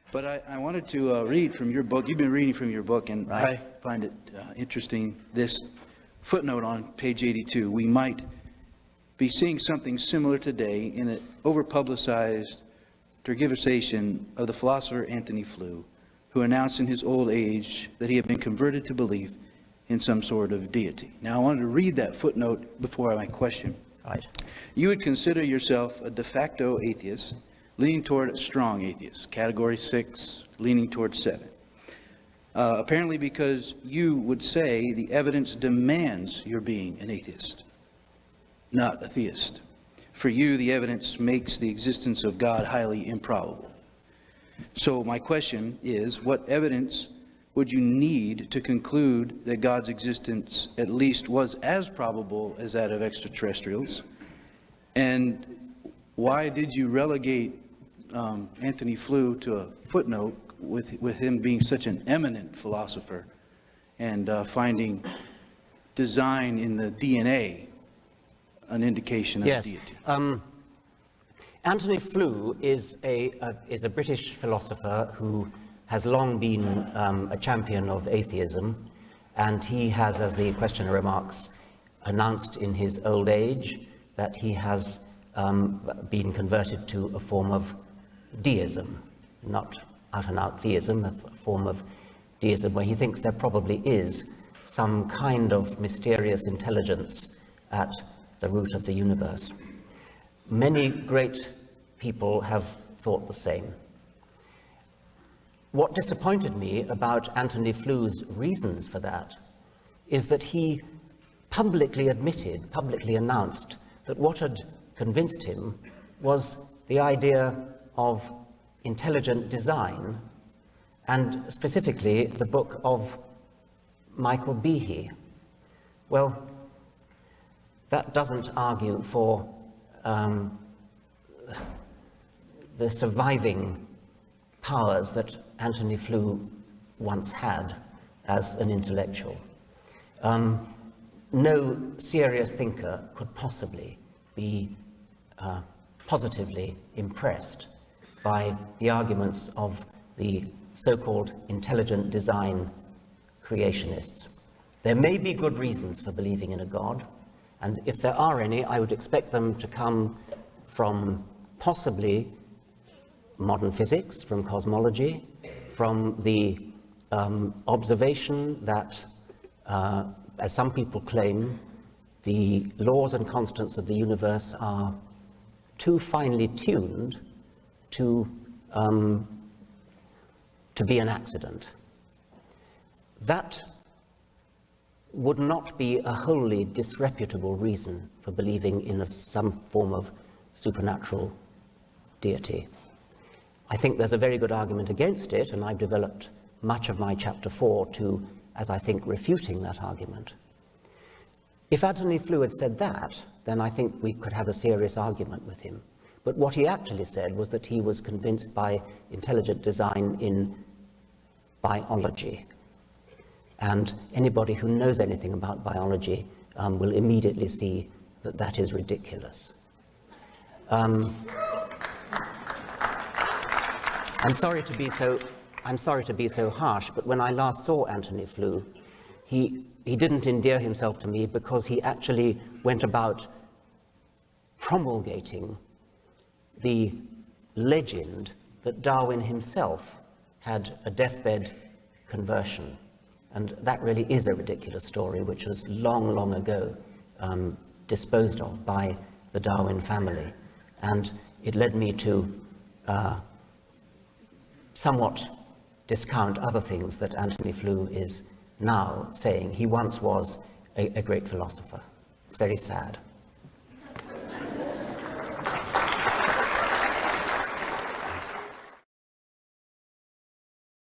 But I wanted to read from your book. You've been reading from your book, and Right. I find it interesting, this footnote on page 82. We might be seeing something similar today in the over-publicized tergiversation of the philosopher Antony Flew, who announced in his old age that he had been converted to belief in some sort of deity. Now, I wanted to read that footnote before my question. Right. You would consider yourself a de facto atheist, leaning toward a strong atheist, category 6, leaning toward 7. Apparently because you would say the evidence demands your being an atheist, not a theist. For you, the evidence makes the existence of God highly improbable. So my question is, what evidence would you need to conclude that God's existence at least was as probable as that of extraterrestrials? And why did you relegate Antony Flew to a footnote with him being such an eminent philosopher and finding design in the DNA an indication of deity? Antony Flew is a British philosopher who has long been a champion of atheism, and he has, as the questioner remarks, announced in his old age that he has been converted to a form of deism, not out-and-out theism, a form of deism where he thinks there probably is some kind of mysterious intelligence at the root of the universe. Many great people have thought the same. What disappointed me about Antony Flew's reasons for that is that he publicly announced that what had convinced him was the idea of intelligent design, and specifically the book of Michael Behe. Well, that doesn't argue for the surviving powers that Antony Flew once had as an intellectual. No serious thinker could possibly be positively impressed by the arguments of the so-called intelligent design creationists. There may be good reasons for believing in a God, and if there are any, I would expect them to come from possibly modern physics, from cosmology, from the observation that, as some people claim, the laws and constants of the universe are too finely tuned to be an accident. That would not be a wholly disreputable reason for believing in some form of supernatural deity. I think there's a very good argument against it, and I've developed much of my chapter 4 to, as I think, refuting that argument. If Antony Flew had said that, then I think we could have a serious argument with him. But what he actually said was that he was convinced by intelligent design in biology. And anybody who knows anything about biology will immediately see that that is ridiculous. I'm sorry to be so harsh, but when I last saw Antony Flew, he didn't endear himself to me because he actually went about promulgating the legend that Darwin himself had a deathbed conversion. And that really is a ridiculous story, which was long, long ago disposed of by the Darwin family. And it led me to somewhat discount other things that Antony Flew is now saying. He once was a great philosopher. It's very sad.